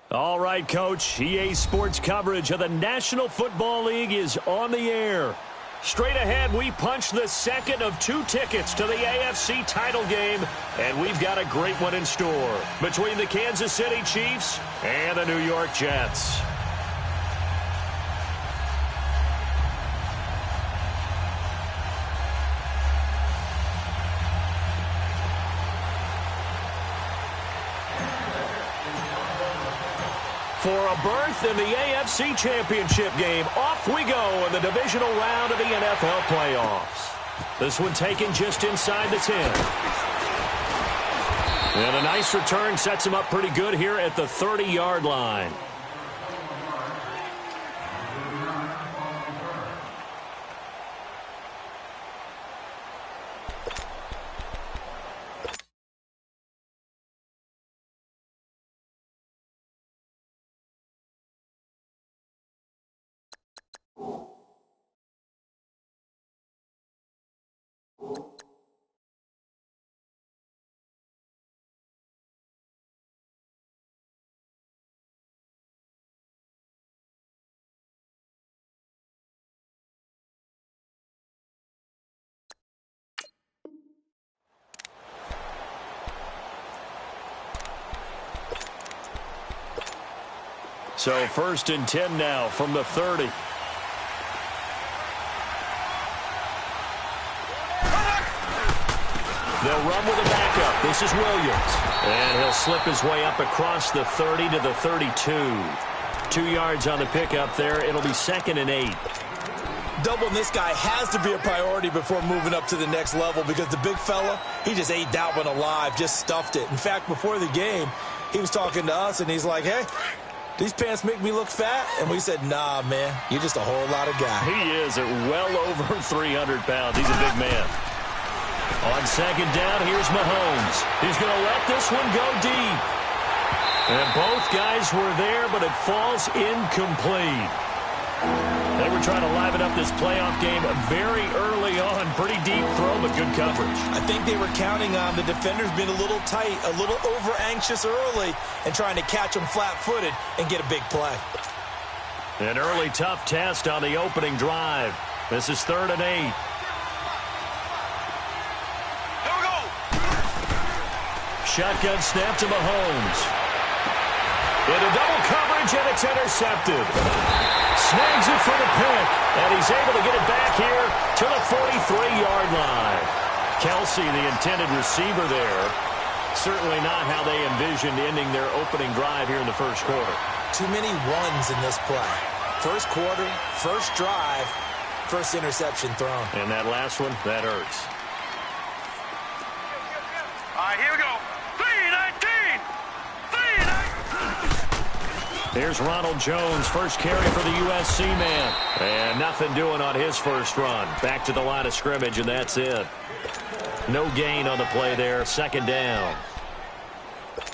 All right, Coach. EA Sports coverage of the National Football League is on the air. Straight ahead, we punch the second of 2 tickets to the AFC title game, and we've got a great one in store between the Kansas City Chiefs and the New York Jets. For a berth in the AFC Championship game, off we go in the divisional round of the NFL playoffs. This one taken just inside the 10. And a nice return sets him up pretty good here at the 30-yard line. So 1st and 10 now from the 30. They'll run with a backup. This is Williams. And he'll slip his way up across the 30 to the 32. 2 yards on the pickup there. It'll be 2nd and 8. Doubling this guy has to be a priority before moving up to the next level because the big fella, he just ate that one alive, just stuffed it. In fact, before the game, he was talking to us, and he's like, hey, these pants make me look fat? And we said, nah, man, you're just a whole lot of guy. He is at well over 300 pounds. He's a big man. On 2nd down, here's Mahomes. He's going to let this one go deep. And both guys were there, but it falls incomplete. They were trying to liven up this playoff game very early on. Pretty deep throw, but good coverage. I think they were counting on the defenders being a little tight, a little over-anxious early, and trying to catch them flat-footed and get a big play. An early tough test on the opening drive. This is 3rd and 8. Here we go. Shotgun snap to Mahomes. Into double coverage, and it's intercepted. Snags it for the pick, and he's able to get it back here to the 43-yard line. Kelsey, the intended receiver there. Certainly not how they envisioned ending their opening drive here in the first quarter. Too many ones in this play. First quarter, first drive, first interception thrown. And that last one, that hurts. All right, here we go. 3-19. 3-19. Here's Ronald Jones, first carry for the USC man. And nothing doing on his first run. Back to the line of scrimmage, and that's it. No gain on the play there. 2nd down.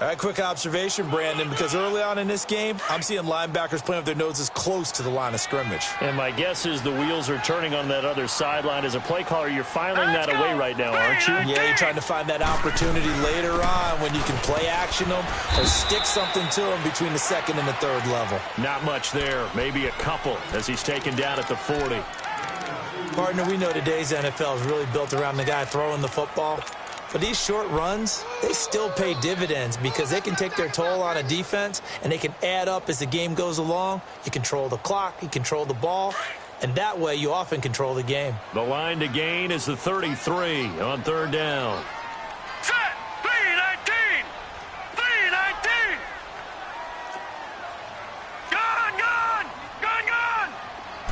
All right, quick observation, Brandon, because early on in this game, I'm seeing linebackers playing with their noses close to the line of scrimmage. And my guess is the wheels are turning on that other sideline. As a play caller, you're filing that away right now, aren't you? Yeah, you're trying to find that opportunity later on when you can play action them or stick something to them between the 2nd and the 3rd level. Not much there. Maybe a couple as he's taken down at the 40. Partner, we know today's NFL is really built around the guy throwing the football. But these short runs, they still pay dividends because they can take their toll on a defense and they can add up as the game goes along. You control the clock, you control the ball, and that way you often control the game. The line to gain is the 33 on 3rd down. Set. 3-19. 3-19. Gone.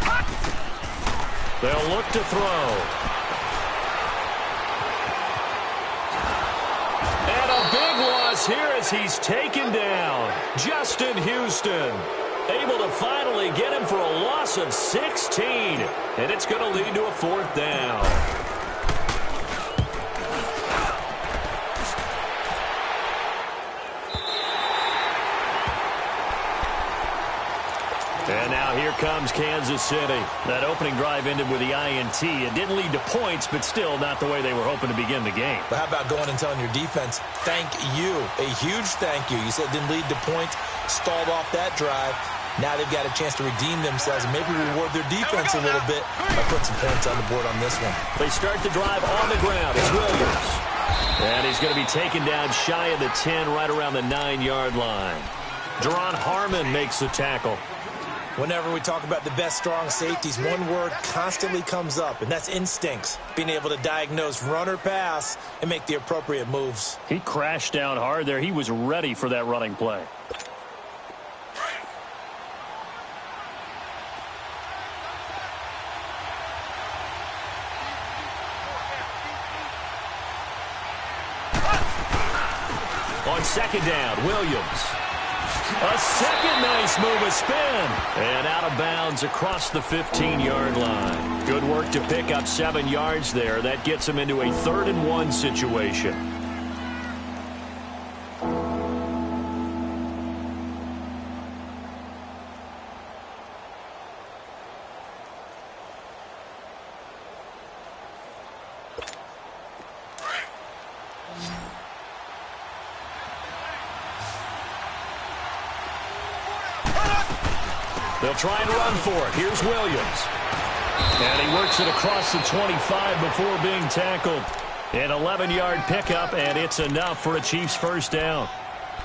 Hot. They'll look to throw. Here as he's taken down. Justin Houston able to finally get him for a loss of 16. And it's going to lead to a 4th down. And now here comes Kansas City. That opening drive ended with the INT. It didn't lead to points, but still not the way they were hoping to begin the game. But how about going and telling your defense, thank you, a huge thank you. You said it didn't lead to points. stalled off that drive. Now they've got a chance to redeem themselves and maybe reward their defense a little bit by putting some points on the board on this one. They start the drive on the ground. It's Williams. And he's going to be taken down shy of the 10, right around the 9-yard line. Deron Harmon makes the tackle. Whenever we talk about the best strong safeties, one word constantly comes up, and that's instincts. Being able to diagnose run or pass and make the appropriate moves. He crashed down hard there. He was ready for that running play. On second down, Williams. A second nice move, a spin. And out of bounds across the 15-yard line. Good work to pick up 7 yards there. That gets him into a 3rd and 1 situation. They'll try and run for it. Here's Williams. And he works it across the 25 before being tackled. An 11-yard pickup, and it's enough for a Chiefs first down.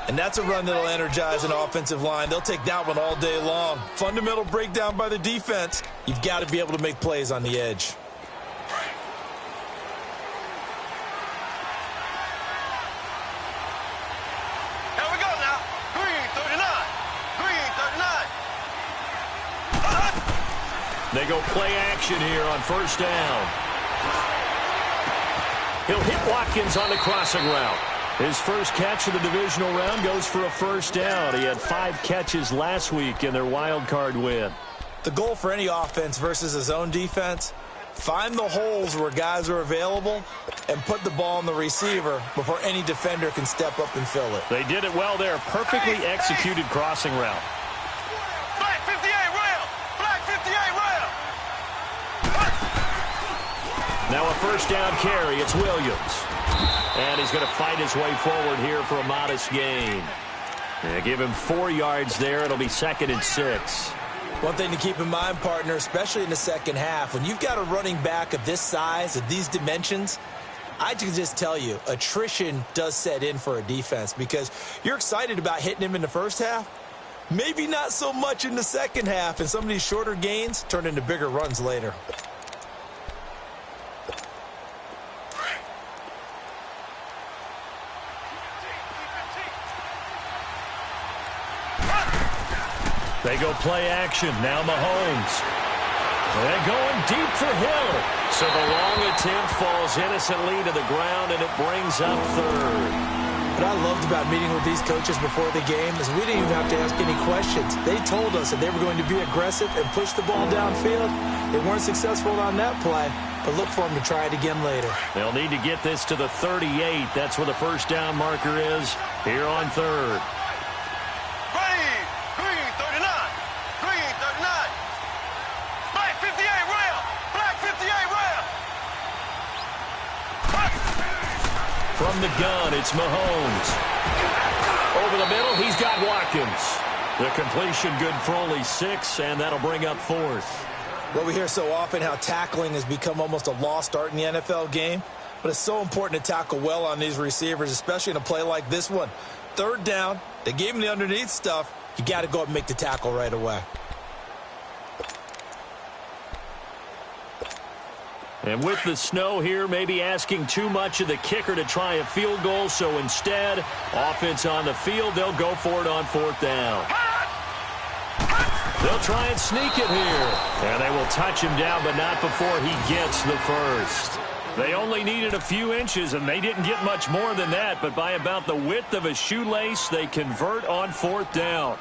And that's a run that'll energize an offensive line. They'll take that one all day long. Fundamental breakdown by the defense. You've got to be able to make plays on the edge. Here we go now. Green 39. Green 39. They go play action here on first down. He'll hit Watkins on the crossing route. His first catch of the divisional round goes for a first down. He had 5 catches last week in their wild card win. The goal for any offense versus his own defense, find the holes where guys are available and put the ball on the receiver before any defender can step up and fill it. They did it well there. Perfectly executed crossing route. Black 58 rail. Black 58 rail. Now a first down carry. It's Williams. And he's going to fight his way forward here for a modest gain. They give him 4 yards there. It'll be 2nd and 6. One thing to keep in mind, partner, especially in the second half, when you've got a running back of this size, of these dimensions, I can just tell you, attrition does set in for a defense because you're excited about hitting him in the first half. Maybe not so much in the second half, and some of these shorter gains turn into bigger runs later. They go play action. Now Mahomes. And going deep for Hill. So the long attempt falls innocently to the ground, and it brings up 3rd. What I loved about meeting with these coaches before the game is we didn't even have to ask any questions. They told us that they were going to be aggressive and push the ball downfield. They weren't successful on that play, but look for them to try it again later. They'll need to get this to the 38. That's where the first down marker is here on 3rd. Green 39. Green 39. Black 58 rail. Black 58 rail. From the gun, it's Mahomes. Over the middle, he's got Watkins. The completion good for only 6, and that'll bring up 4th. Well, we hear so often how tackling has become almost a lost art in the NFL game, but it's so important to tackle well on these receivers, especially in a play like this one. 3rd down, they gave him the underneath stuff. You got to go up and make the tackle right away. And with the snow here, maybe asking too much of the kicker to try a field goal. So instead, offense on the field, they'll go for it on 4th down. They'll try and sneak it here. And they will touch him down, but not before he gets the first. They only needed a few inches, and they didn't get much more than that. But by about the width of a shoelace, they convert on 4th down.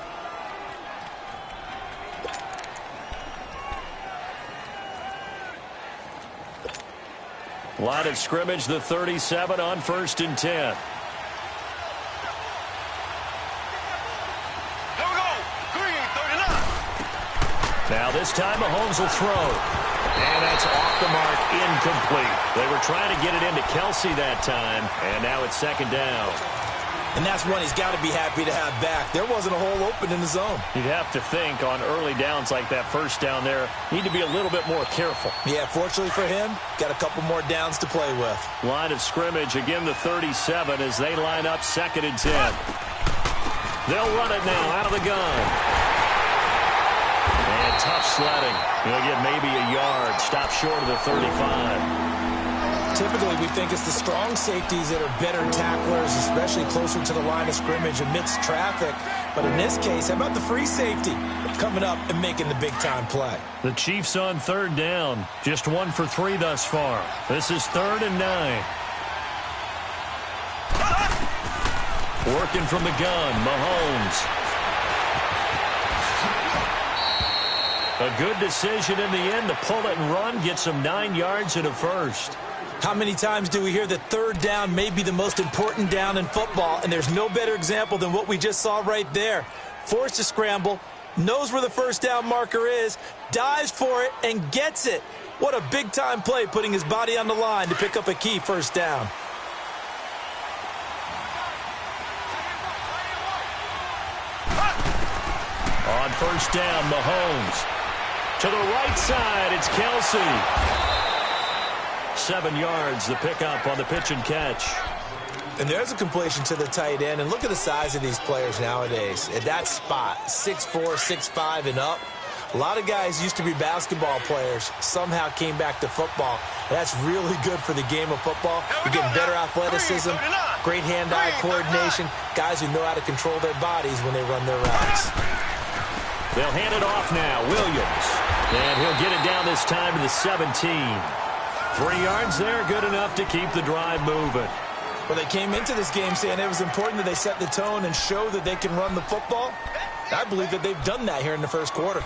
Line of scrimmage, the 37 on 1st and 10. Here we go. Green 39. Now this time Mahomes will throw. And that's off the mark, incomplete. They were trying to get it into Kelsey that time, and now it's 2nd down. And that's one he's got to be happy to have back. There wasn't a hole open in the zone. You'd have to think on early downs like that first down there, need to be a little bit more careful. Yeah, fortunately for him, got a couple more downs to play with. Line of scrimmage, again the 37 as they line up 2nd and 10. They'll run it now out of the gun. And tough sledding. He'll get maybe a yard. Stop short of the 35. Typically, we think it's the strong safeties that are better tacklers, especially closer to the line of scrimmage amidst traffic. But in this case, how about the free safety coming up and making the big-time play? The Chiefs on 3rd down. Just 1 for 3 thus far. This is 3rd and 9. Working from the gun, Mahomes. A good decision in the end to pull it and run, get some 9 yards and a first. How many times do we hear that 3rd down may be the most important down in football, and there's no better example than what we just saw right there. Forced to scramble, knows where the first down marker is, dives for it, and gets it. What a big-time play, putting his body on the line to pick up a key first down. On 1st down, Mahomes. To the right side, it's Kelsey. 7 yards, the pickup on the pitch and catch. And there's a completion to the tight end. And look at the size of these players nowadays. At that spot, 6'4", 6'5", and up. A lot of guys used to be basketball players, somehow came back to football. That's really good for the game of football. You're getting better athleticism, great hand-eye coordination, guys who know how to control their bodies when they run their routes. They'll hand it off now, Williams. And he'll get it down this time to the 17. 3 yards there, good enough to keep the drive moving. Well, they came into this game saying it was important that they set the tone and show that they can run the football. I believe that they've done that here in the first quarter.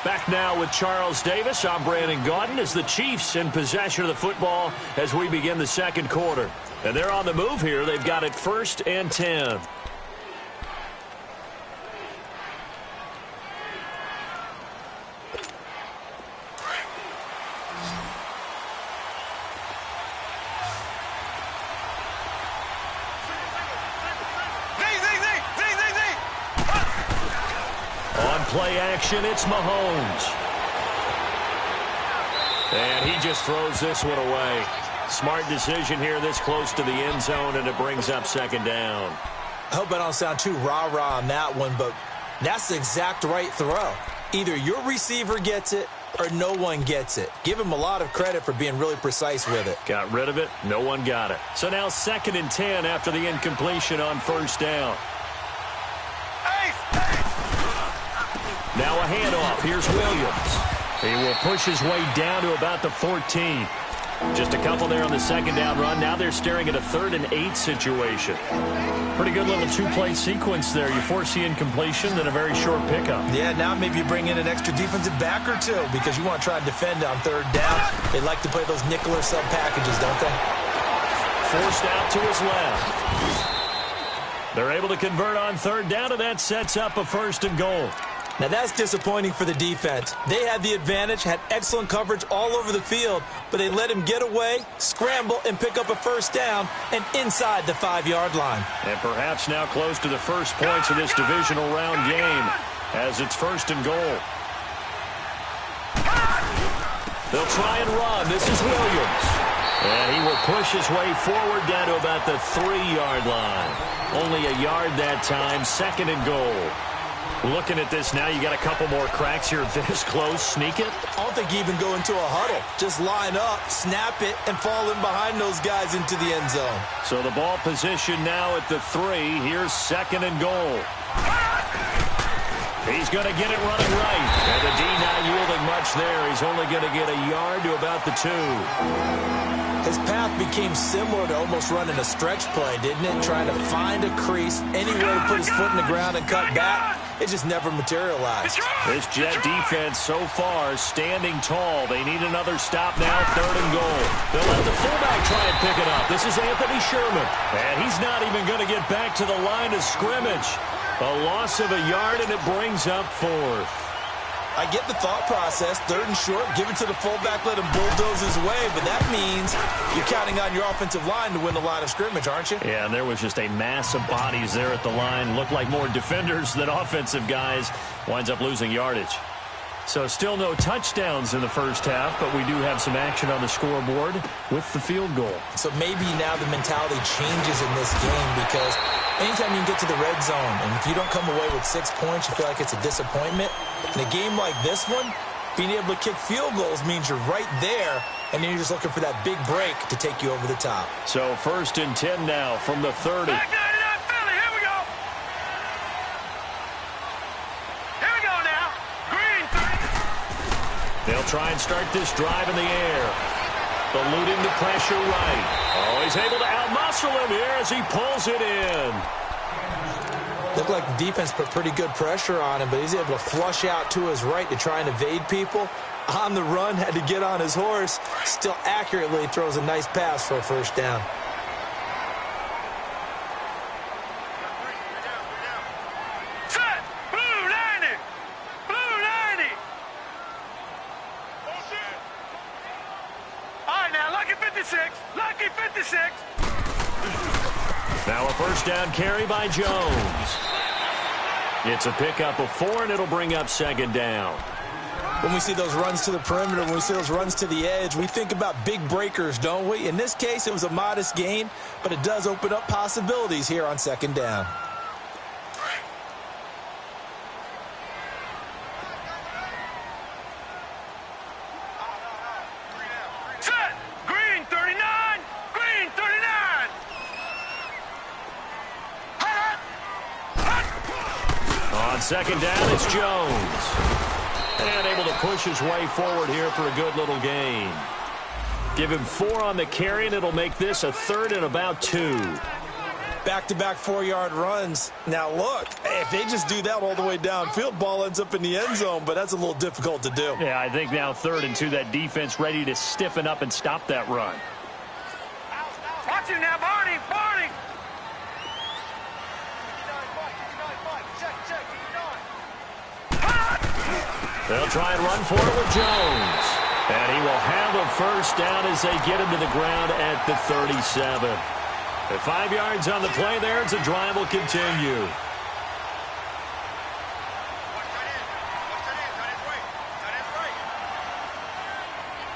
Back now with Charles Davis. I'm Brandon Gaudin as the Chiefs in possession of the football as we begin the 2nd quarter. And they're on the move here. They've got it 1st and 10. Play action, it's Mahomes. And he just throws this one away. Smart decision here this close to the end zone, and it brings up 2nd down. I hope I don't sound too rah-rah on that one, but that's the exact right throw. Either your receiver gets it or no one gets it. Give him a lot of credit for being really precise with it. Got rid of it, no one got it. So now 2nd and 10 after the incompletion on 1st down. Now a handoff. Here's Williams. He will push his way down to about the 14. Just a couple there on the 2nd down run. Now they're staring at a 3rd and 8 situation. Pretty good little 2-play sequence there. You force the incompletion, then a very short pickup. Yeah, now maybe you bring in an extra defensive back or two because you want to try and defend on 3rd down. They like to play those nickel or sub packages, don't they? Forced out to his left. They're able to convert on 3rd down, and that sets up a 1st and goal. Now, that's disappointing for the defense. They had the advantage, had excellent coverage all over the field, but they let him get away, scramble, and pick up a 1st down and inside the 5-yard line. And perhaps now close to the first points of this divisional round game as it's 1st and goal. They'll try and run. This is Williams. And he will push his way forward down to about the 3-yard line. Only a yard that time, 2nd and goal. Looking at this now, you got a couple more cracks here this close. Sneak it? I don't think you even go into a huddle. Just line up, snap it, and fall in behind those guys into the end zone. So the ball position now at the 3. Here's 2nd and goal. He's going to get it running right. And the D not yielding much there. He's only going to get a yard to about the 2. His path became similar to almost running a stretch play, didn't it? Trying to find a crease, anywhere to put his foot in the ground and cut back. It just never materialized. This Jet defense so far standing tall. They need another stop now, 3rd and goal. They'll let the fullback try and pick it up. This is Anthony Sherman. And he's not even going to get back to the line of scrimmage. A loss of a yard, and it brings up 4th. I get the thought process. 3rd and short, give it to the fullback, let him bulldoze his way. But that means you're counting on your offensive line to win the line of scrimmage, aren't you? Yeah, and there was just a mass of bodies there at the line. Looked like more defenders than offensive guys. Winds up losing yardage. So still no touchdowns in the first half, but we do have some action on the scoreboard with the field goal. So maybe now the mentality changes in this game, because anytime you can get to the red zone, and if you don't come away with 6 points, you feel like it's a disappointment. In a game like this one, being able to kick field goals means you're right there, and then you're just looking for that big break to take you over the top. So 1st and 10 now from the 30. Back 99 Philly, here we go. Here we go now. Green 3. They'll try and start this drive in the air. Eluding the pressure right. Oh, he's able to outmuscle him here as he pulls it in. Looked like the defense put pretty good pressure on him, but he's able to flush out to his right to try and evade people. On the run, had to get on his horse. Still accurately throws a nice pass for a 1st down. Set. Blue 90. Blue 90. All right, now, lucky 56. Lucky 56. Now a 1st down carry by Jones. It's a pickup of 4, and it'll bring up 2nd down. When we see those runs to the perimeter, when we see those runs to the edge, we think about big breakers, don't we? In this case, it was a modest gain, but it does open up possibilities here on 2nd down. Set. Green 39. Green 39. On 2nd down, it's Jones. And able to push his way forward here for a good little gain. Give him 4 on the carry, and it'll make this a 3rd and about 2. Back-to-back 4-yard runs. Now, look, if they just do that all the way downfield, ball ends up in the end zone, but that's a little difficult to do. Yeah, I think now 3rd and 2, that defense ready to stiffen up and stop that run. Watch him now, Barney. Barney. They'll try and run for it with Jones. And he will have a 1st down as they get him to the ground at the 37. At 5 yards on the play there, it's a drive will continue.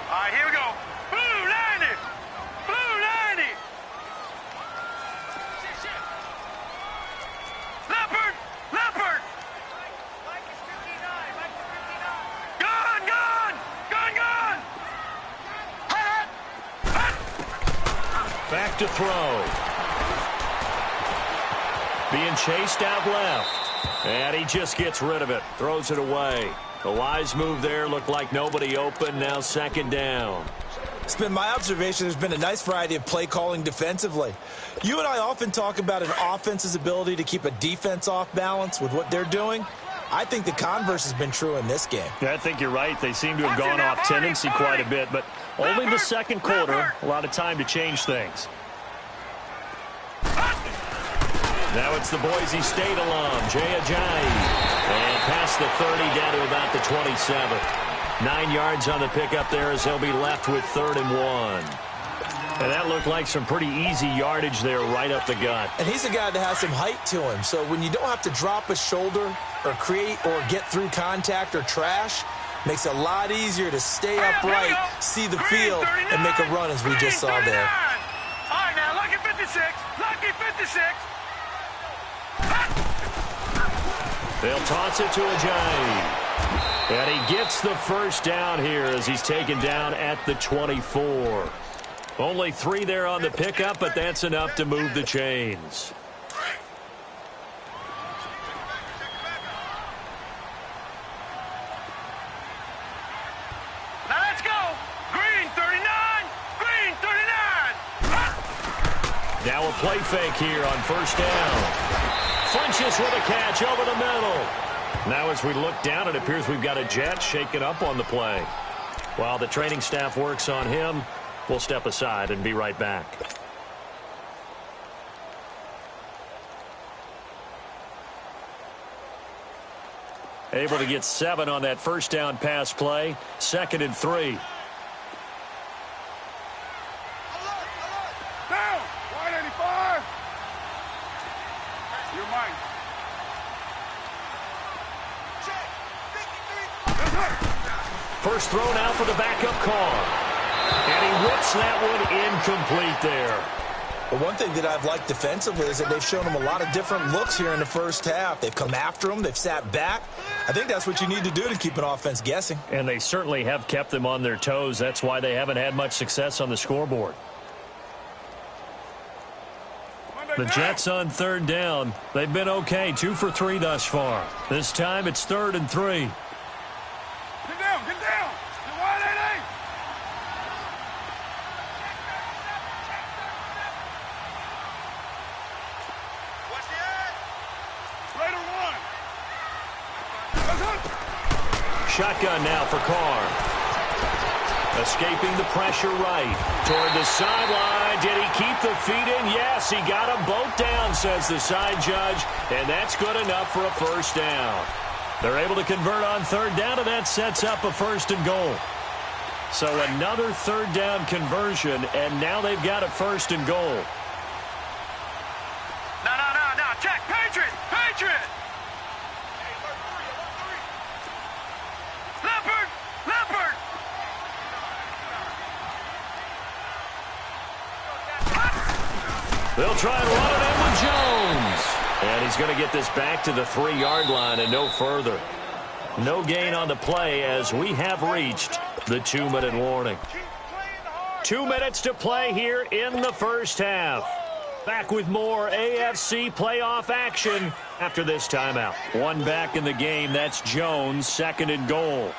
All right, here we go. Blue 90. Blue 90. Leopard. Leopard. Gun, gun. Gun, gun. Back to throw. Being chased out left. And he just gets rid of it. Throws it away. A wise move there. Looked like nobody open. Now 2nd down. It's been my observation there's been a nice variety of play calling defensively. You and I often talk about an offense's ability to keep a defense off balance with what they're doing. I think the converse has been true in this game. Yeah, I think you're right. They seem to have gone off tendency quite a bit, but only the 2nd quarter. A lot of time to change things. Now it's the Boise State alum, Jay Ajayi. And past the 30 down to about the 27. 9 yards on the pickup there as they'll be left with 3rd and 1. And that looked like some pretty easy yardage there right up the gut. And he's a guy that has some height to him. So when you don't have to drop a shoulder or create or get through contact or trash, makes it a lot easier to stay upright, see the field, and make a run as we just saw there. All right, now, lucky 56. Lucky 56. They'll toss it to Ajayi. And he gets the 1st down here as he's taken down at the 24. Only 3 there on the pickup, but that's enough to move the chains. play fake here on first down. Funches with a catch over the middle. Now as we look down, it appears we've got a Jet shaken up on the play. While the training staff works on him, we'll step aside and be right back. Able to get 7 on that first down pass play. 2nd and 3. Down! 185! You're mine. First throw now for the backup Carr. And he whips that one incomplete there. But one thing that I've liked defensively is that they've shown him a lot of different looks here in the first half. They've come after him. They've sat back. I think that's what you need to do to keep an offense guessing. And they certainly have kept them on their toes. That's why they haven't had much success on the scoreboard. The Jets on 3rd down. They've been okay, 2 for 3 thus far. This time it's 3rd and 3. Get down! Get down! You're 188! Watch the edge! Raider 1! Shotgun now for Carr. Escaping the pressure right. Toward the sideline. Did he keep the feet in? Yes, he got them both down, says the side judge. And that's good enough for a first down. They're able to convert on 3rd down, and that sets up a 1st and goal. So another 3rd down conversion, and now they've got a 1st and goal. No. Check! Patriot! Patriot! Leopard! Leopard! They'll try and run it in with Jones. And he's going to get this back to the 3-yard line and no further. No gain on the play as we have reached the 2-minute warning. 2 minutes to play here in the first half. Back with more AFC playoff action after this timeout. One back in the game. That's Jones, 2nd and goal.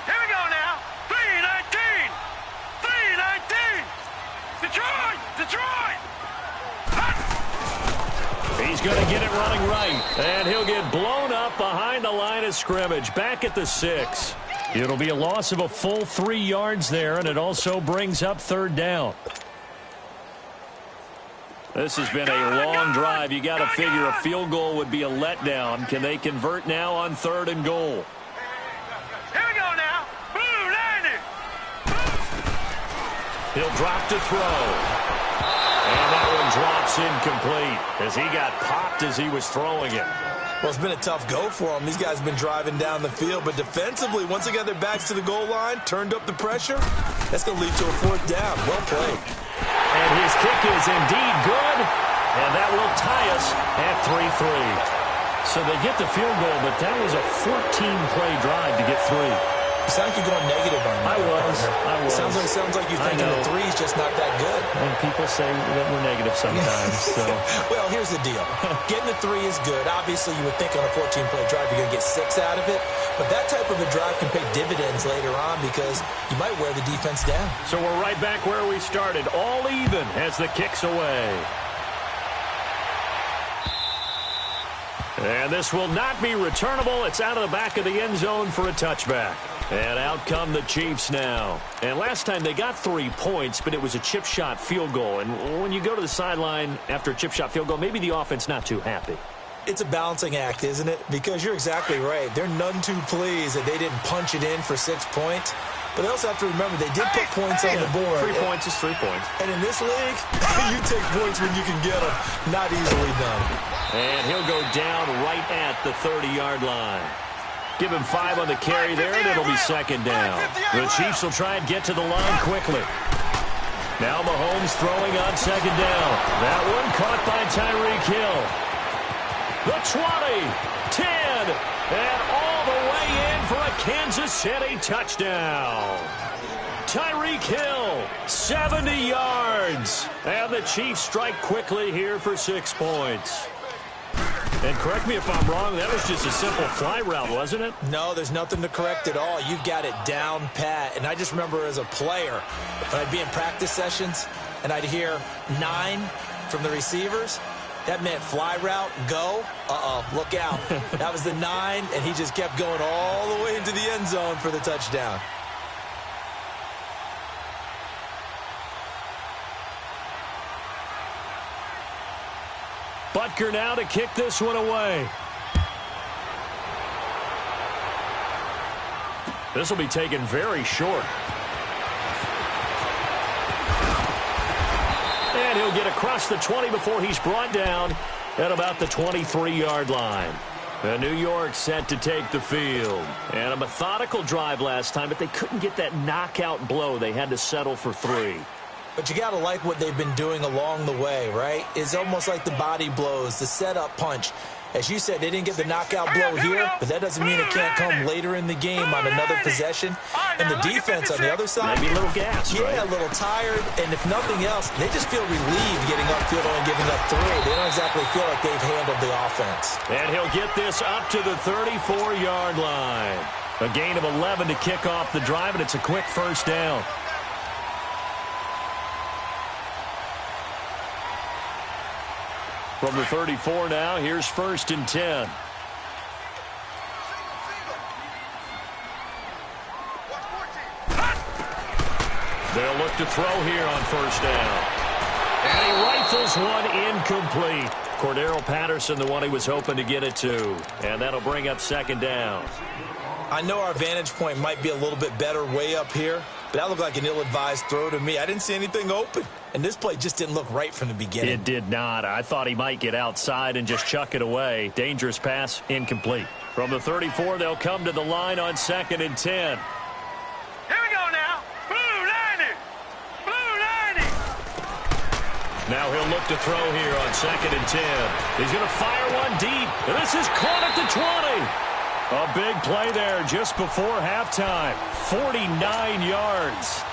Here we go now. 3-19! 3-19! Detroit! Detroit! He's going to get it running right. And he'll get blown up behind the line of scrimmage. Back at the 6. It'll be a loss of a full 3 yards there, and it also brings up 3rd down. This has been a long drive. You got to figure a field goal would be a letdown. Can they convert now on 3rd and goal? Here we go now. Blue 90. He'll drop to throw. And that one drops incomplete as he got popped as he was throwing it. Well, it's been a tough go for them. These guys have been driving down the field, but defensively, once they got their backs to the goal line, turned up the pressure, that's going to lead to a 4th down. Well played. And his kick is indeed good, and that will tie us at 3-3. So they get the field goal, but that was a 14-play drive to get 3. You sound like you're going negative on that. I was. Sounds like you're thinking the 3's just not that good. And people say that we're negative sometimes. So. Well, here's the deal. Getting the 3 is good. Obviously, you would think on a 14-play drive you're going to get 6 out of it. But that type of a drive can pay dividends later on because you might wear the defense down. So we're right back where we started. All even as the kick's away. And this will not be returnable. It's out of the back of the end zone for a touchback. And out come the Chiefs now. And last time they got 3 points, but it was a chip shot field goal. And when you go to the sideline after a chip shot field goal, maybe the offense not too happy. It's a balancing act, isn't it? Because you're exactly right. They're none too pleased that they didn't punch it in for 6 points. But they also have to remember they did put points on the board. 3 points is 3 points. And in this league, you take points when you can get them. Not easily done. And he'll go down right at the 30-yard line. Give him 5 on the carry there, and it'll be 2nd down. The Chiefs will try and get to the line quickly. Now Mahomes throwing on 2nd down. That one caught by Tyreek Hill. The 20, 10, and all the way in for a Kansas City touchdown. Tyreek Hill, 70 yards. And the Chiefs strike quickly here for 6 points. And correct me if I'm wrong, that was just a simple fly route, wasn't it? No, there's nothing to correct at all. You've got it down pat. And I just remember as a player, when I'd be in practice sessions and I'd hear 9 from the receivers, that meant fly route, go, look out. That was the 9, and he just kept going all the way into the end zone for the touchdown. Butker now to kick this one away. This will be taken very short. And he'll get across the 20 before he's brought down at about the 23-yard line. And New York set to take the field. And a methodical drive last time, but they couldn't get that knockout blow. They had to settle for 3. But you got to like what they've been doing along the way, right? It's almost like the body blows, the setup punch. As you said, they didn't get the knockout blow here, but that doesn't mean it can't come later in the game on another possession. And the defense on the other side, maybe a little gas, yeah, right? A little tired. And if nothing else, they just feel relieved getting upfield and giving up 3. They don't exactly feel like they've handled the offense. And he'll get this up to the 34-yard line. A gain of 11 to kick off the drive, and it's a quick first down. From the 34 now, here's 1st and 10. They'll look to throw here on 1st down. And he rifles one incomplete. Cordero Patterson, the one he was hoping to get it to. And that'll bring up 2nd down. I know our vantage point might be a little bit better way up here, but that looked like an ill-advised throw to me. I didn't see anything open, and this play just didn't look right from the beginning. It did not. I thought he might get outside and just chuck it away. Dangerous pass, incomplete. From the 34, they'll come to the line on 2nd and 10. Here we go now. Blue 90. Blue 90. Now he'll look to throw here on 2nd and 10. He's going to fire one deep, and this is caught at the 20. A big play there just before halftime. 49 yards.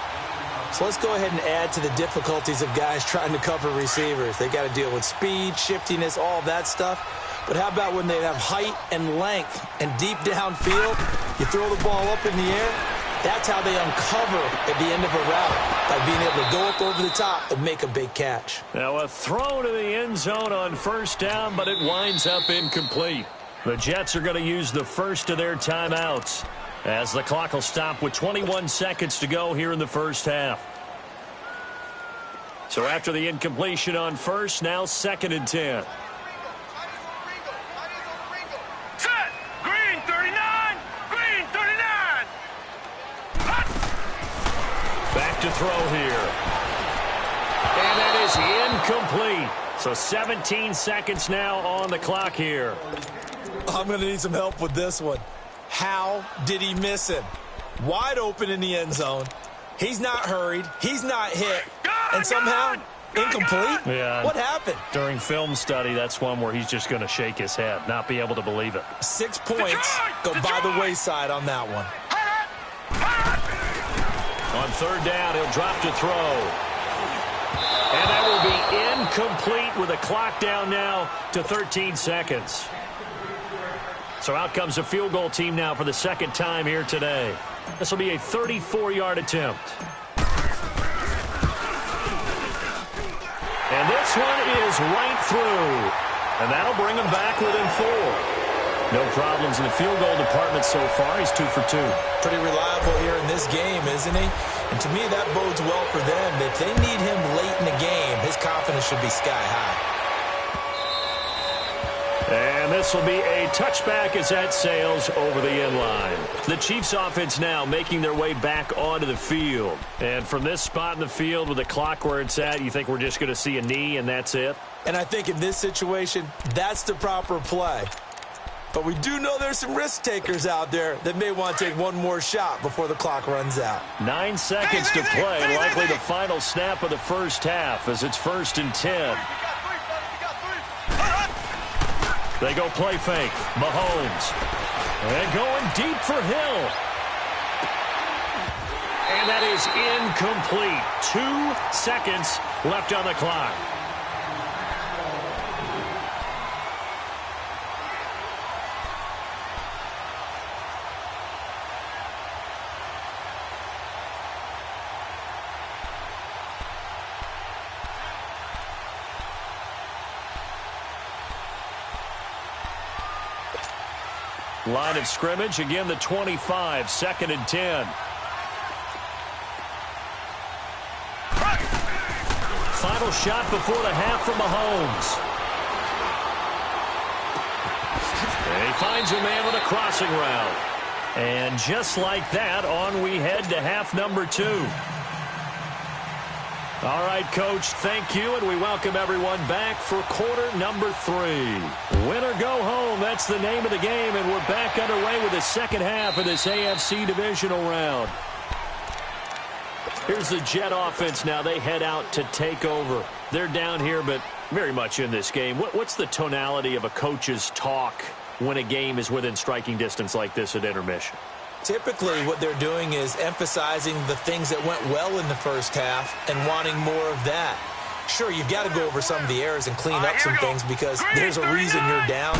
So let's go ahead and add to the difficulties of guys trying to cover receivers. They got to deal with speed, shiftiness, all that stuff. But how about when they have height and length and deep downfield, you throw the ball up in the air? That's how they uncover at the end of a route, by being able to go up over the top and make a big catch. Now a throw to the end zone on 1st down, but it winds up incomplete. The Jets are going to use the first of their timeouts as the clock will stop with 21 seconds to go here in the first half. So after the incompletion on 1st, now 2nd and 10. Set. Green 39. Green 39. Back to throw here. And that is incomplete. So 17 seconds now on the clock here. I'm going to need some help with this one. How did he miss him? Wide open in the end zone. He's not hurried. He's not hit. And somehow, incomplete? Yeah. What happened? During film study, that's one where he's just going to shake his head, not be able to believe it. 6 points go by the wayside on that one. On 3rd down, he'll drop to throw. And that will be incomplete with a clock down now to 13 seconds. So out comes the field goal team now for the 2nd time here today. This will be a 34-yard attempt. And this one is right through. And that'll bring him back within 4. No problems in the field goal department so far. He's 2 for 2. Pretty reliable here in this game, isn't he? And to me, that bodes well for them. If they need him late in the game, his confidence should be sky high. And this will be a touchback as that sails over the end line. The Chiefs offense now making their way back onto the field. And from this spot in the field with the clock where it's at, you think we're just going to see a knee and that's it? And I think in this situation, that's the proper play. But we do know there's some risk takers out there that may want to take one more shot before the clock runs out. 9 seconds to play, likely the final snap of the first half as it's 1st and 10. They go play fake. Mahomes. And going deep for Hill. And that is incomplete. 2 seconds left on the clock. Line of scrimmage, again the 25, 2nd and 10. Final shot before the half from Mahomes. And he finds a man with a crossing route. And just like that, on we head to half number 2. All right, Coach, thank you, and we welcome everyone back for quarter number 3. Win or go home, that's the name of the game, and we're back underway with the second half of this AFC divisional round. Here's the Jet offense now. They head out to take over. They're down here, but very much in this game. What's the tonality of a coach's talk when a game is within striking distance like this at intermission? Typically, what they're doing is emphasizing the things that went well in the first half and wanting more of that. Sure, you've got to go over some of the errors and clean up some things because there's a reason you're down.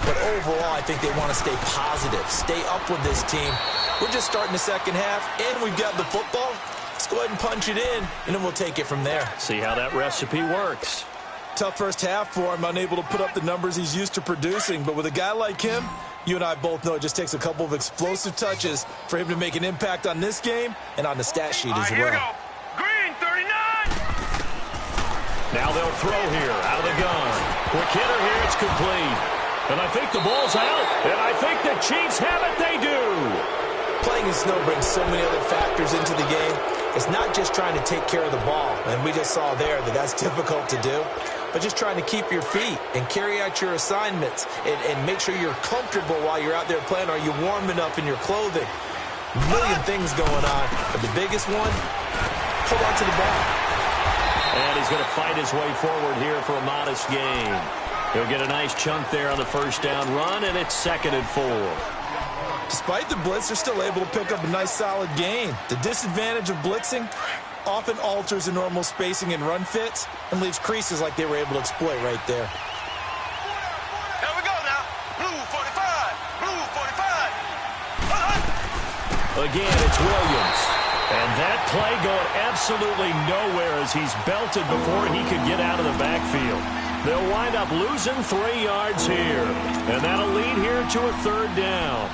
But overall, I think they want to stay positive, stay up with this team. We're just starting the second half, and we've got the football. Let's go ahead and punch it in, and then we'll take it from there. See how that recipe works. Tough first half for him, unable to put up the numbers he's used to producing. But with a guy like him, you and I both know it just takes a couple of explosive touches for him to make an impact on this game and on the stat sheet as well. Green, 39! Now they'll throw here, out of the gun. Quick hitter here, it's complete. And I think the ball's out, and I think the Chiefs have it, they do. Playing in snow brings so many other factors into the game. It's not just trying to take care of the ball, and we just saw there that that's difficult to do, but just trying to keep your feet and carry out your assignments and make sure you're comfortable while you're out there playing. Are you warm enough in your clothing? A million things going on, but the biggest one, hold on to the ball. And he's going to fight his way forward here for a modest gain. He'll get a nice chunk there on the first down run, and it's 2nd and 4. Despite the blitz, they're still able to pick up a nice solid gain. The disadvantage of blitzing often alters the normal spacing and run fits and leaves creases like they were able to exploit right there. Here we go now. Blue 45. Blue 45. Again, it's Williams. And that play going absolutely nowhere as he's belted before he could get out of the backfield. They'll wind up losing 3 yards here. And that'll lead here to a 3rd down.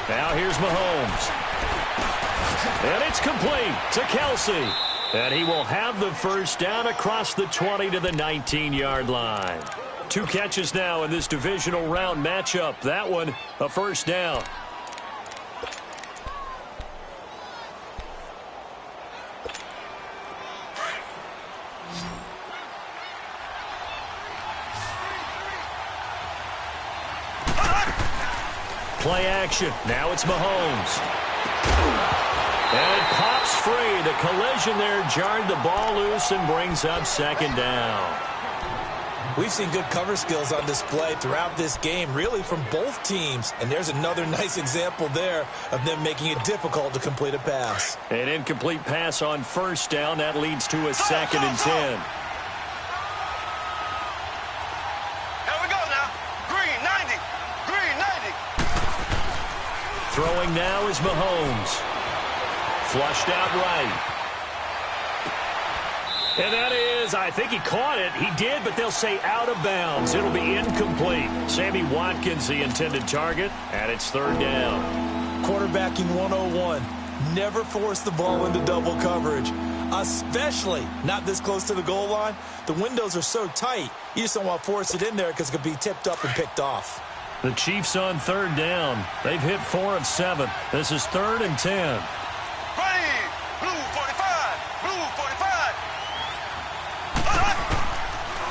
Now here's Mahomes. And it's complete to Kelsey. And he will have the first down across the 20 to the 19-yard line. 2 catches now in this divisional round matchup. That one, a first down. Play action. Now it's Mahomes. And it pops free. The collision there jarred the ball loose and brings up 2nd down. We've seen good cover skills on display throughout this game, really from both teams. And there's another nice example there of them making it difficult to complete a pass. An incomplete pass on first down. That leads to a 2nd and 10. Throwing now is Mahomes. Flushed out right. And that is, I think he caught it. He did, but they'll say out of bounds. It'll be incomplete. Sammy Watkins, the intended target, and it's 3rd down. Quarterbacking 101. Never force the ball into double coverage, especially not this close to the goal line. The windows are so tight, you just don't want to force it in there because it could be tipped up and picked off. The Chiefs on 3rd down. They've hit 4 of 7. This is 3rd and 10. Ready! Blue 45! Blue 45!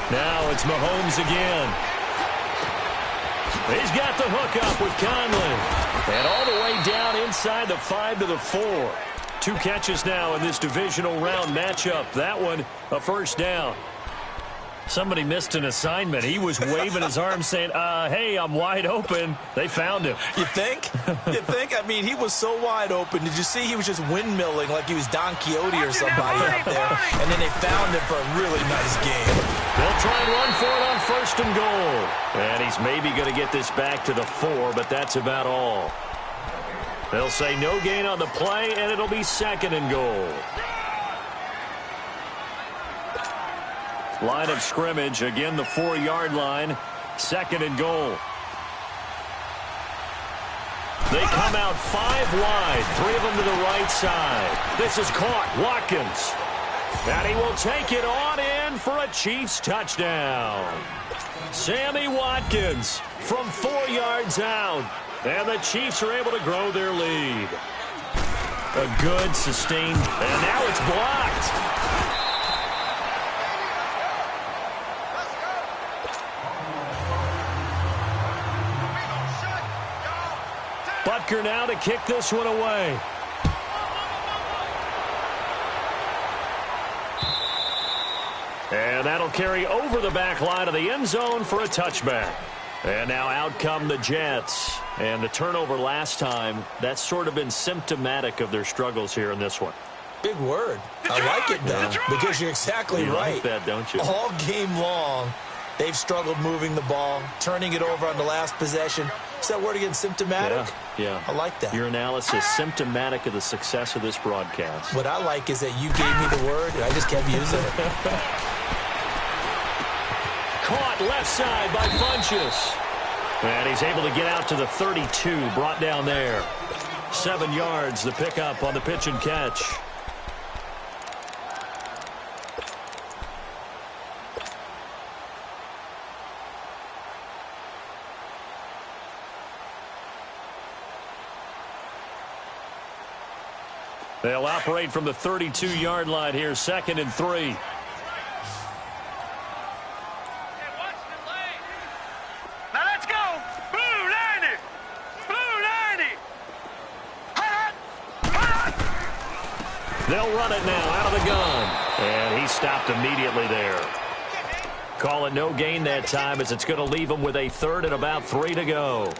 Now it's Mahomes again. He's got the hook up with Conley. And all the way down inside the 5 to the 4. 2 catches now in this divisional round matchup. That one, a first down. Somebody missed an assignment. He was waving his arms saying, hey, I'm wide open. They found him. You think? You think? I mean, he was so wide open. Did you see he was just windmilling like he was Don Quixote or somebody out there? And then they found him for a really nice game. They'll try and run for it on 1st and goal. And he's maybe going to get this back to the 4, but that's about all. They'll say no gain on the play, and it'll be 2nd and goal. Line of scrimmage, again the 4-yard line, 2nd and goal. They come out 5 wide, 3 of them to the right side. This is caught, Watkins. And he will take it on in for a Chiefs touchdown. Sammy Watkins from 4 yards out. And the Chiefs are able to grow their lead. A good, sustained, and now it's blocked. Butker now to kick this one away. And that'll carry over the back line of the end zone for a touchback. And now out come the Jets. And the turnover last time, that's sort of been symptomatic of their struggles here in this one. Big word. I like it, though, because you're exactly right. You like that, don't you? All game long, they've struggled moving the ball, turning it over on the last possession. Is that word again, symptomatic? Yeah. I like that. Your analysis, symptomatic of the success of this broadcast. What I like is that you gave me the word, and I just kept using it. Caught left side by Funchess. And he's able to get out to the 32, brought down there. 7 yards, the pickup on the pitch and catch. They'll operate from the 32-yard line here, 2nd and 3. Now let's go. Blue 90. Blue 90. Hot. Hot. They'll run it now out of the gun. And he stopped immediately there. Call it no gain that time as it's going to leave him with a 3rd and about 3 to go.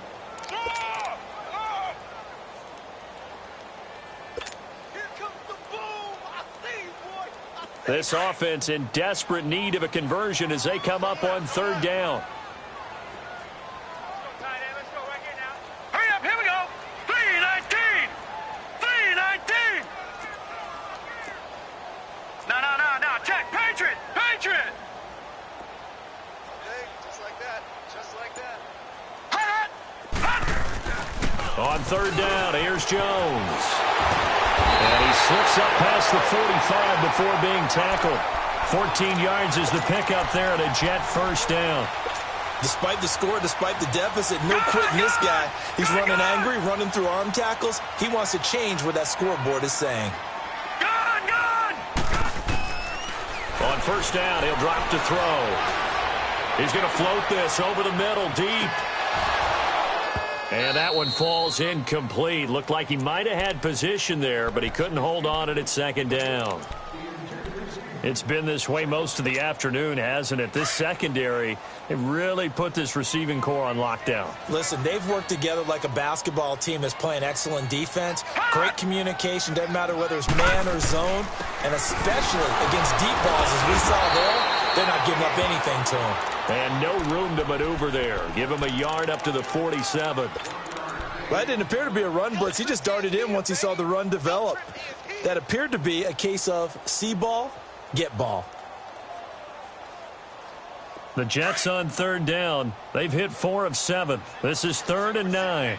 This offense in desperate need of a conversion as they come up on 3rd down. Hurry up, here we go. 3-19. 3-19. No. Check. Patriot. Patriot. Okay, just like that. Just like that. On 3rd down, here's Jones. And he slips up past the 45 before being tackled. 14 yards is the pickup there at a Jet 1st down. Despite the score, despite the deficit, no quitting this guy. He's running angry, running through arm tackles. He wants to change what that scoreboard is saying. Gone! On 1st down, he'll drop to throw. He's going to float this over the middle, deep. And that one falls incomplete. Looked like he might have had position there, but he couldn't hold on it at 2nd down. It's been this way most of the afternoon, hasn't it? This secondary, they really put this receiving core on lockdown. Listen, they've worked together like a basketball team that's playing excellent defense. Great communication, doesn't matter whether it's man or zone. And especially against deep balls, as we saw there, they're not giving up anything to him. And no room to maneuver there. Give him a yard up to the 47. That didn't appear to be a run blitz. He just darted in once he saw the run develop. That appeared to be a case of see ball, get ball. The Jets on 3rd down. They've hit 4 of 7. This is 3rd and 9.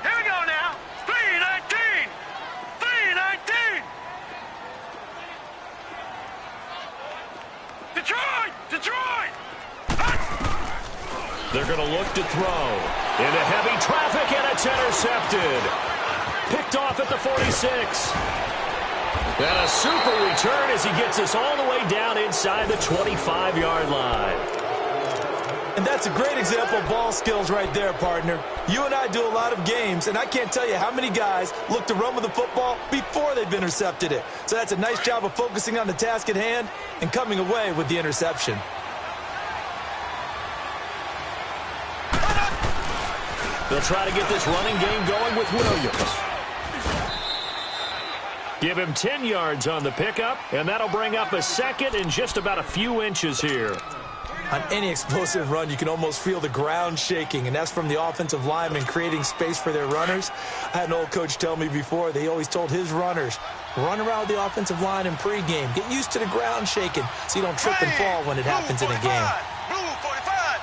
Here we go now. 3-19. 3-19. Detroit! They're going to look to throw. Into heavy traffic, and it's intercepted. Picked off at the 46. And a super return as he gets us all the way down inside the 25-yard line. And that's a great example of ball skills right there, partner. You and I do a lot of games, and I can't tell you how many guys look to run with the football before they've intercepted it. So that's a nice job of focusing on the task at hand and coming away with the interception. They'll try to get this running game going with Williams. Give him 10 yards on the pickup, and that'll bring up a second in just about a few inches here. On any explosive run, you can almost feel the ground shaking, and that's from the offensive linemen creating space for their runners. I had an old coach tell me before, they always told his runners, run around the offensive line in pregame. Get used to the ground shaking so you don't trip and fall when it happens in a game. Blue 45.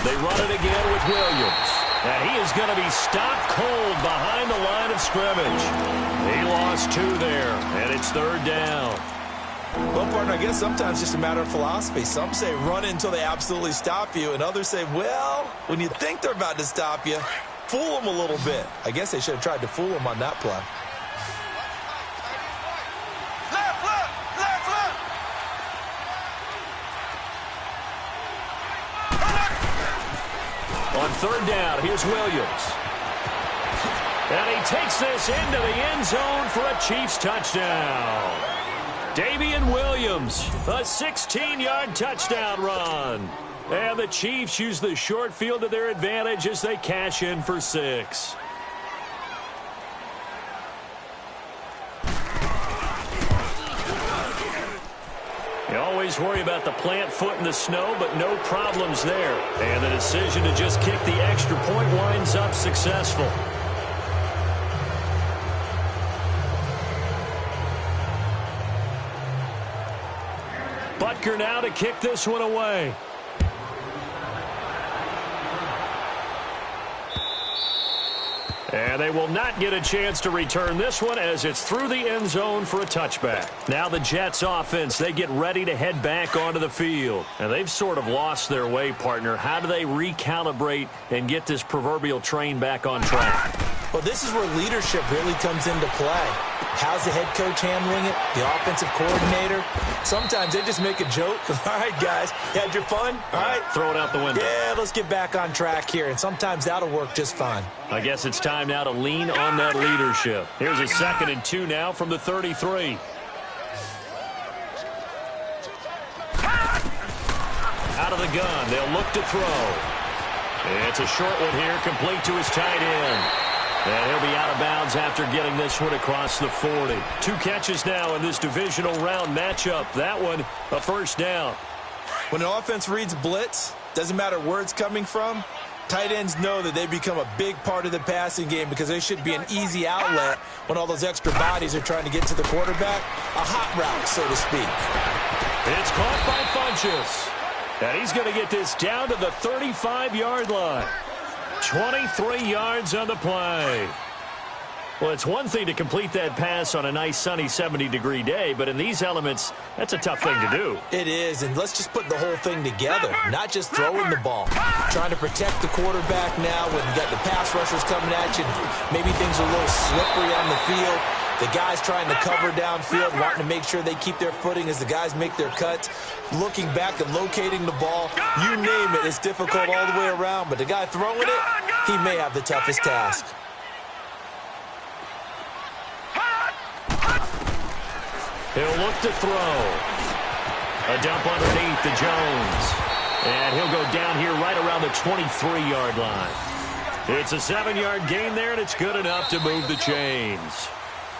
They run it again with Williams. And he is going to be stopped cold behind the line of scrimmage. He lost 2 there, and it's 3rd down. Well, partner, I guess sometimes it's just a matter of philosophy. Some say run until they absolutely stop you, and others say, well, when you think they're about to stop you, fool them a little bit. I guess they should have tried to fool them on that play. On 3rd down, here's Williams. And he takes this into the end zone for a Chiefs touchdown. Damian Williams, a 16-yard touchdown run. And the Chiefs use the short field to their advantage as they cash in for 6. You always worry about the plant foot in the snow, but no problems there. And the decision to just kick the extra point winds up successful. Butker now to kick this one away. And they will not get a chance to return this one as it's through the end zone for a touchback. Now the Jets offense, they get ready to head back onto the field. And they've sort of lost their way, partner. How do they recalibrate and get this proverbial train back on track? Well, this is where leadership really comes into play. How's the head coach handling it? The offensive coordinator? Sometimes they just make a joke. All right, guys, you had your fun? All right. Throw it out the window. Yeah, let's get back on track here. And sometimes that'll work just fine. I guess it's time now to lean on that leadership. Here's a 2nd and 2 now from the 33. Out of the gun, they'll look to throw. It's a short one here, complete to his tight end. And he'll be out of bounds after getting this one across the 40. 2 catches now in this divisional round matchup. That one, a 1st down. When an offense reads blitz, doesn't matter where it's coming from, tight ends know that they become a big part of the passing game because they should be an easy outlet when all those extra bodies are trying to get to the quarterback. A hot route, so to speak. It's caught by Funchess. And he's going to get this down to the 35-yard line. 23 yards on the play. Well, it's one thing to complete that pass on a nice sunny 70-degree day, but in these elements, that's a tough thing to do. It is, and let's just put the whole thing together, not just throwing the ball. Trying to protect the quarterback now when you got the pass rushers coming at you. Maybe things are a little slippery on the field. The guys trying to cover downfield, wanting to make sure they keep their footing as the guys make their cuts. Looking back and locating the ball, you name it, it's difficult all the way around. But the guy throwing it, he may have the toughest task. He'll look to throw. A dump underneath to Jones. And he'll go down here right around the 23-yard line. It's a 7-yard gain there, and it's good enough to move the chains.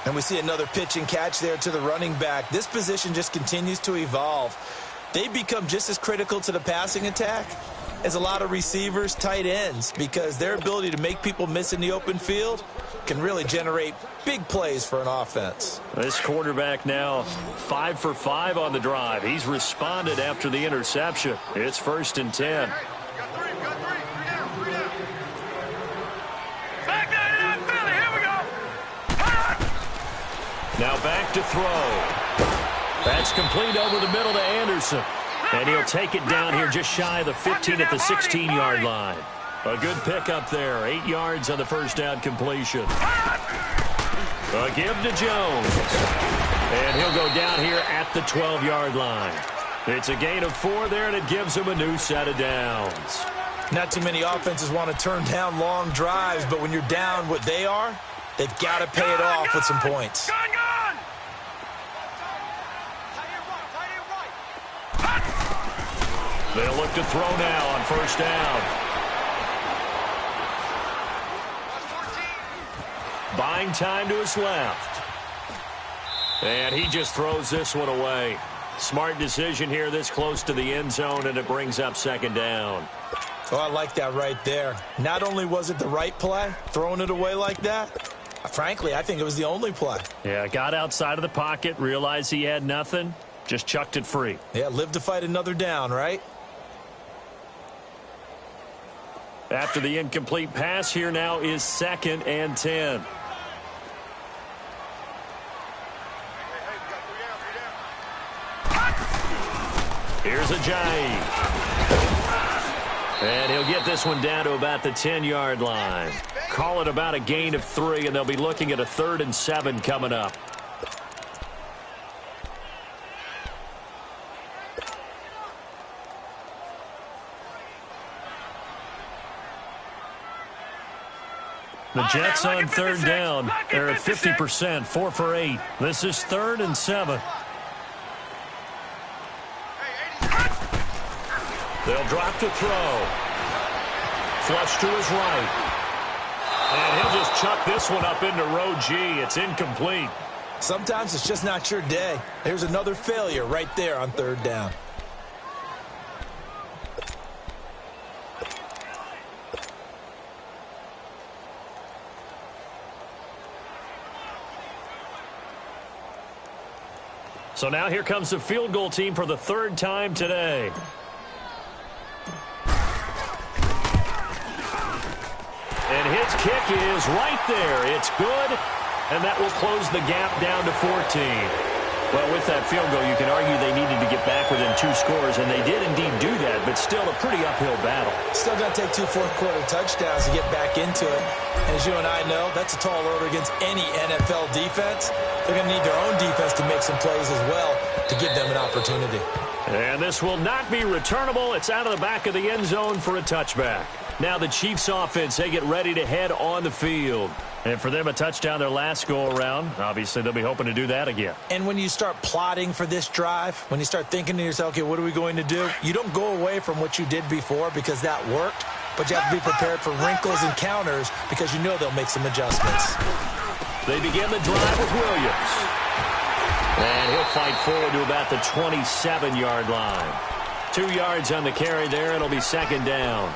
And we see another pitch and catch there to the running back. This position just continues to evolve. They become just as critical to the passing attack as a lot of receivers, tight ends, because their ability to make people miss in the open field can really generate big plays for an offense. This quarterback now 5 for 5 on the drive. He's responded after the interception. It's 1st and 10. Now back to throw. That's complete over the middle to Anderson. And he'll take it down here just shy of the 15 at the 16-yard line. A good pickup there. 8 yards on the 1st down completion. A give to Jones. And he'll go down here at the 12-yard line. It's a gain of 4 there, and it gives him a new set of downs. Not too many offenses want to turn down long drives, but when you're down what they are, they've got to pay it off with some points. They'll look to throw now on first down. Buying time to his left. And he just throws this one away. Smart decision here this close to the end zone, and it brings up second down. Oh, I like that right there. Not only was it the right play, throwing it away like that, frankly, I think it was the only play. Yeah, got outside of the pocket, realized he had nothing, just chucked it free. Yeah, live to fight another down, right? After the incomplete pass, here now is 2nd and 10. Here's Ajayi. And he'll get this one down to about the 10-yard line. Call it about a gain of 3, and they'll be looking at a 3rd and 7 coming up. The Jets on 3rd down. They're at 50%, 4 for 8. This is 3rd and 7. They'll drop to throw. Flush to his right. And he'll just chuck this one up into row G. It's incomplete. Sometimes it's just not your day. There's another failure right there on 3rd down. So now here comes the field goal team for the 3rd time today. And his kick is right there. It's good, and that will close the gap down to 14. Well, with that field goal, you can argue they needed to get back within 2 scores, and they did indeed do that, but still a pretty uphill battle. Still going to take 2 fourth-quarter touchdowns to get back into it. And as you and I know, that's a tall order against any NFL defense. They're going to need their own defense to make some plays as well to give them an opportunity. And this will not be returnable. It's out of the back of the end zone for a touchback. Now the Chiefs offense, they get ready to head on the field. And for them, a touchdown their last go-around. Obviously, they'll be hoping to do that again. And when you start plotting for this drive, when you start thinking to yourself, okay, what are we going to do? You don't go away from what you did before because that worked, but you have to be prepared for wrinkles and counters because you know they'll make some adjustments. They begin the drive with Williams. And he'll fight forward to about the 27-yard line. 2 yards on the carry there. It'll be 2nd down.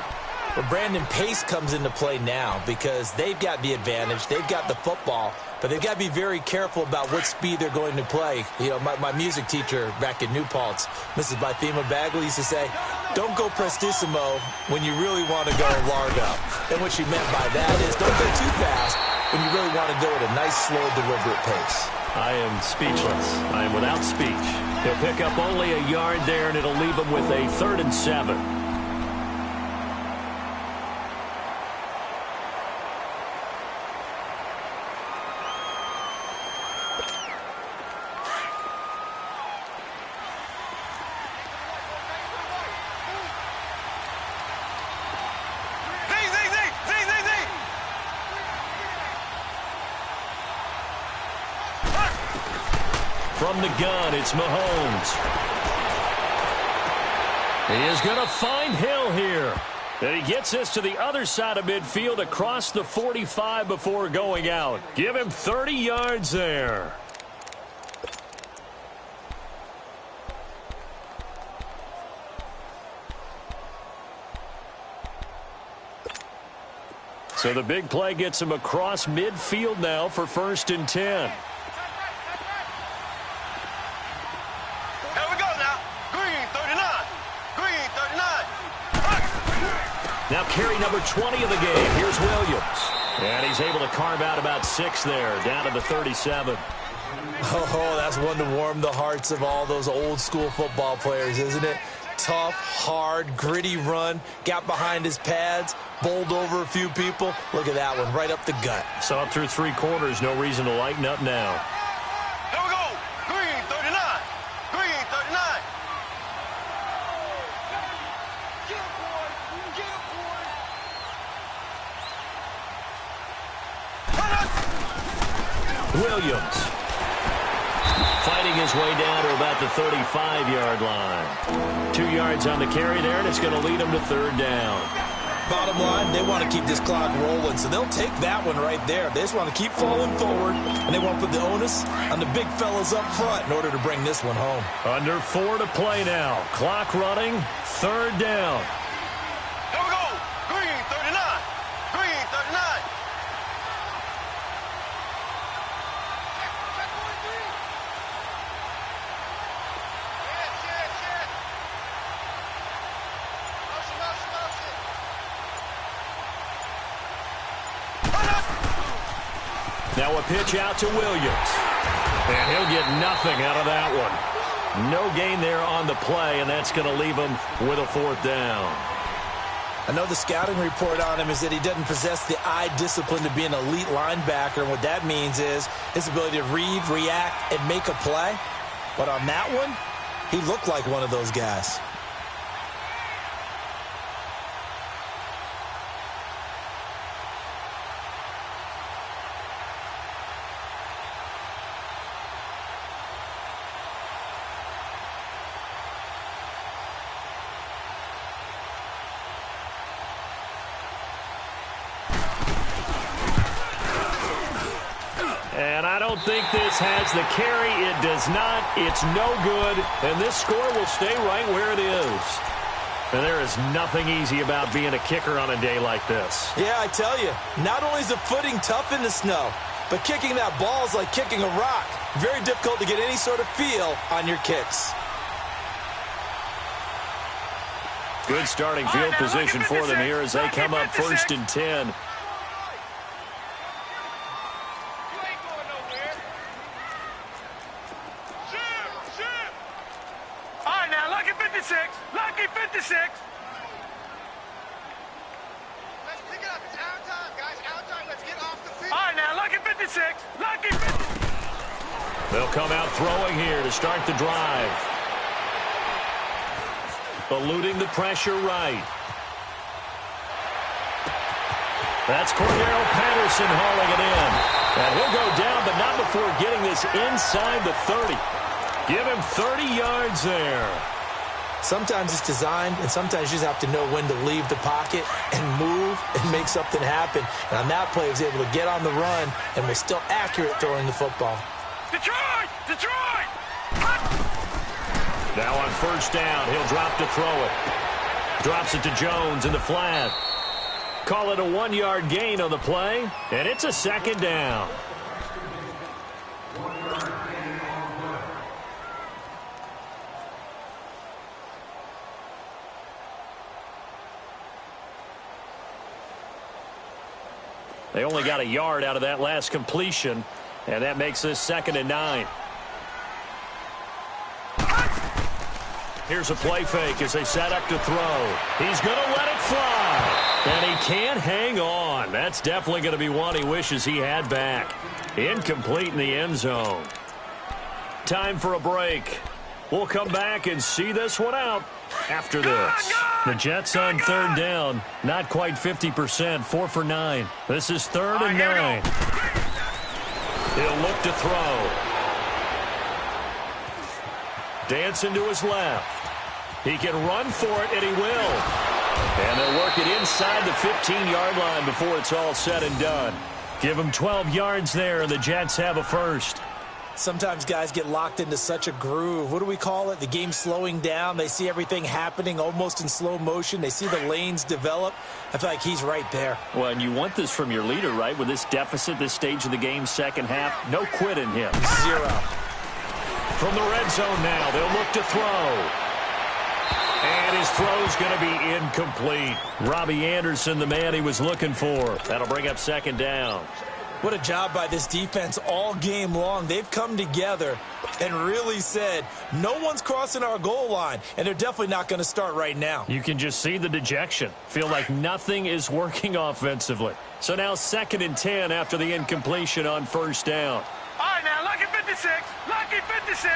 Well, Brandon, pace comes into play now because they've got the advantage. They've got the football, but they've got to be very careful about what speed they're going to play. You know, my music teacher back in New Paltz, Mrs. Bythema Bagley, used to say, don't go prestissimo when you really want to go largo. And what she meant by that is don't go too fast when you really want to go at a nice, slow, deliberate pace. I am speechless. I am without speech. He'll pick up only a yard there, and it'll leave him with a 3rd and 7. From the gun, it's Mahomes. He is going to find Hill here. And he gets this to the other side of midfield across the 45 before going out. Give him 30 yards there. So the big play gets him across midfield now for 1st and 10. Now carry number 20 of the game. Here's Williams. And he's able to carve out about 6 there, down to the 37. Oh, that's one to warm the hearts of all those old school football players, isn't it? tough, hard, gritty run. Got behind his pads, bowled over a few people. Look at that one, right up the gut. So up through 3 quarters, no reason to lighten up now. Here we go. Green 39. Green 39. Williams fighting his way down to about the 35-yard line. 2 yards on the carry there, and it's going to lead him to 3rd down. Bottom line, they want to keep this clock rolling, so they'll take that one right there. They just want to keep falling forward, and they want to put the onus on the big fellas up front in order to bring this one home. Under 4 to play now. Clock running, 3rd down. Here we go. Green 39. Green 39. Now a pitch out to Williams. And he'll get nothing out of that one. No gain there on the play, and that's going to leave him with a 4th down. I know the scouting report on him is that he doesn't possess the eye discipline to be an elite linebacker. And what that means is his ability to read, react, and make a play. But on that one, he looked like one of those guys. And I don't think this has the carry. It does not. It's no good. And this score will stay right where it is. And there is nothing easy about being a kicker on a day like this. Yeah, I tell you, not only is the footing tough in the snow, but kicking that ball is like kicking a rock. Very difficult to get any sort of feel on your kicks. Good starting field position for them here as they come up 1st and 10. Lucky 56. Let's pick it up. It's out time, guys. Out time. Let's get off the field. All right, now, lucky 56. Lucky 56. They'll come out throwing here to start the drive. Eluding the pressure right. That's Cordero Patterson hauling it in. And he'll go down, but not before getting this inside the 30. Give him 30 yards there. Sometimes it's designed, and sometimes you just have to know when to leave the pocket and move and make something happen. And on that play, he was able to get on the run and was still accurate throwing the football. Detroit! Detroit! Now on 1st down, he'll drop to throw it. Drops it to Jones in the flat. Call it a 1-yard gain on the play, and it's a 2nd down. They only got a yard out of that last completion, and that makes this 2nd and 9. Here's a play fake as they set up to throw. He's going to let it fly, and he can't hang on. That's definitely going to be one he wishes he had back. Incomplete in the end zone. Time for a break. We'll come back and see this one out after this. The Jets on 3rd down. Not quite 50%. 4 for 9. This is 3rd and 9. He'll look to throw. Dancing to his left. He can run for it, and he will. And they'll work it inside the 15-yard line before it's all said and done. Give him 12 yards there, and the Jets have a first. Sometimes guys get locked into such a groove. What do we call it? The game slowing down. They see everything happening almost in slow motion. They see the lanes develop. I feel like he's right there. Well, and you want this from your leader, right? With this deficit, this stage of the game, 2nd half, no quit in him. 0. From the red zone now, they'll look to throw. And his throw's going to be incomplete. Robbie Anderson, the man he was looking for. That'll bring up 2nd down. What a job by this defense all game long. They've come together and really said, no one's crossing our goal line, and they're definitely not going to start right now. You can just see the dejection. Feel like nothing is working offensively. So now 2nd and 10 after the incompletion on first down. All right, now, lucky 56. Lucky 56.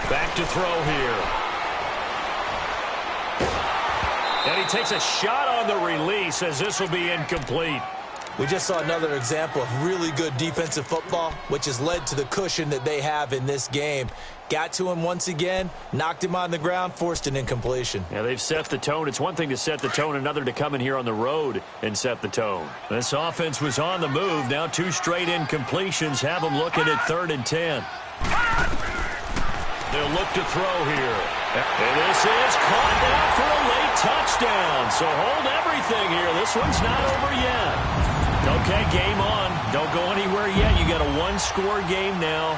Back to throw here. And he takes a shot on the release as this will be incomplete. We just saw another example of really good defensive football, which has led to the cushion that they have in this game. Got to him once again, knocked him on the ground, forced an incompletion. Yeah, they've set the tone. It's one thing to set the tone, another to come in here on the road and set the tone. This offense was on the move. Now 2 straight incompletions have them looking at 3rd and 10. They'll look to throw here. And this is caught now for a late touchdown. So hold everything here. This one's not over yet. Okay, game on. Don't go anywhere yet. You got a 1-score game now.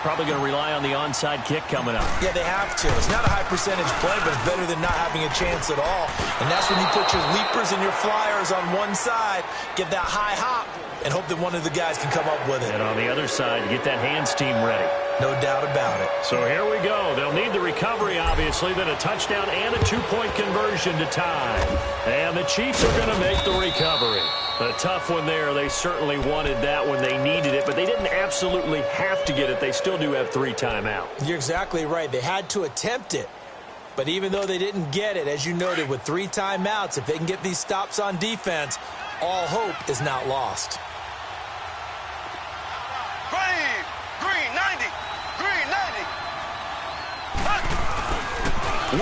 Probably going to rely on the onside kick coming up. Yeah, they have to. It's not a high percentage play, but it's better than not having a chance at all. And that's when you put your leapers and your flyers on one side, get that high hop, and hope that one of the guys can come up with it. And on the other side, get that hands team ready. No doubt about it. So here we go. They'll need the recovery, obviously, then a touchdown and a 2-point conversion to tie. And the Chiefs are going to make the recovery. A tough one there. They certainly wanted that when they needed it, but they didn't absolutely have to get it. They still do have 3 timeouts. You're exactly right. They had to attempt it. But even though they didn't get it, as you noted, with 3 timeouts, if they can get these stops on defense, all hope is not lost. Green 90. Green 90.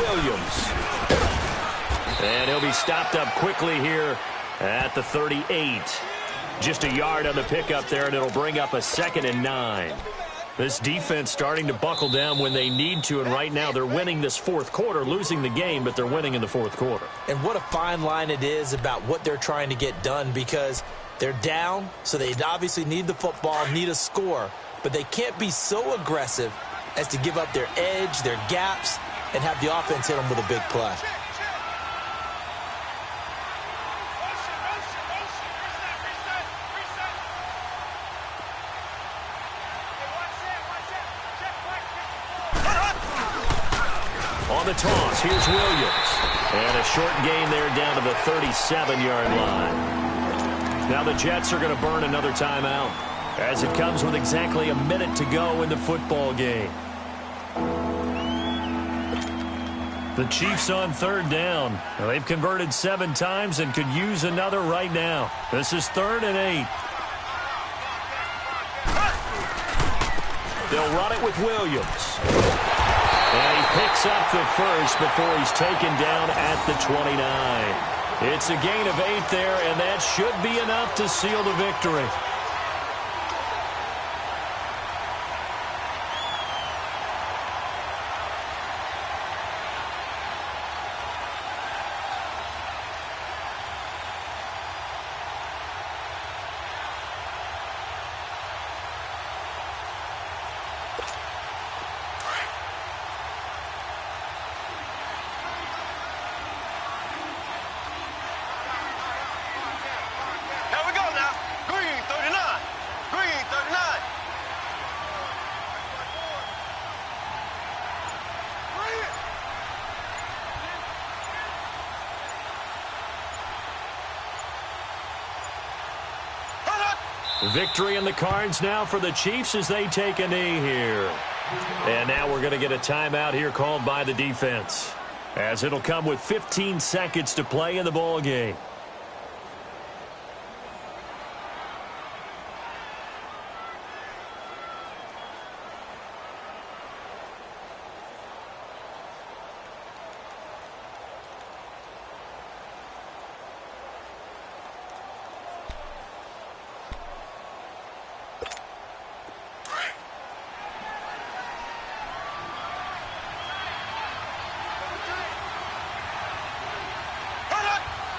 Williams. And he'll be stopped up quickly here at the 38. Just a yard on the pickup there, and it'll bring up a 2nd and 9. This defense starting to buckle down when they need to, and right now they're winning this 4th quarter, losing the game, but they're winning in the 4th quarter. And what a fine line it is about what they're trying to get done, because they're down, so they obviously need the football, need a score, but they can't be so aggressive as to give up their edge, their gaps, and have the offense hit them with a big play. On the toss, here's Williams. And a short gain there down to the 37-yard line. Now the Jets are going to burn another timeout as it comes with exactly a minute to go in the football game. The Chiefs on 3rd down. Now, they've converted 7 times and could use another right now. This is 3rd and 8. They'll run it with Williams. And he picks up the first before he's taken down at the 29. It's a gain of 8 there, and that should be enough to seal the victory. Victory in the cards now for the Chiefs as they take a knee here. And now we're going to get a timeout here called by the defense, as it'll come with 15 seconds to play in the ball game.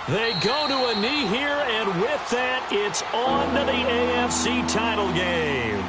They go to a knee here, and with that, it's on to the AFC title game.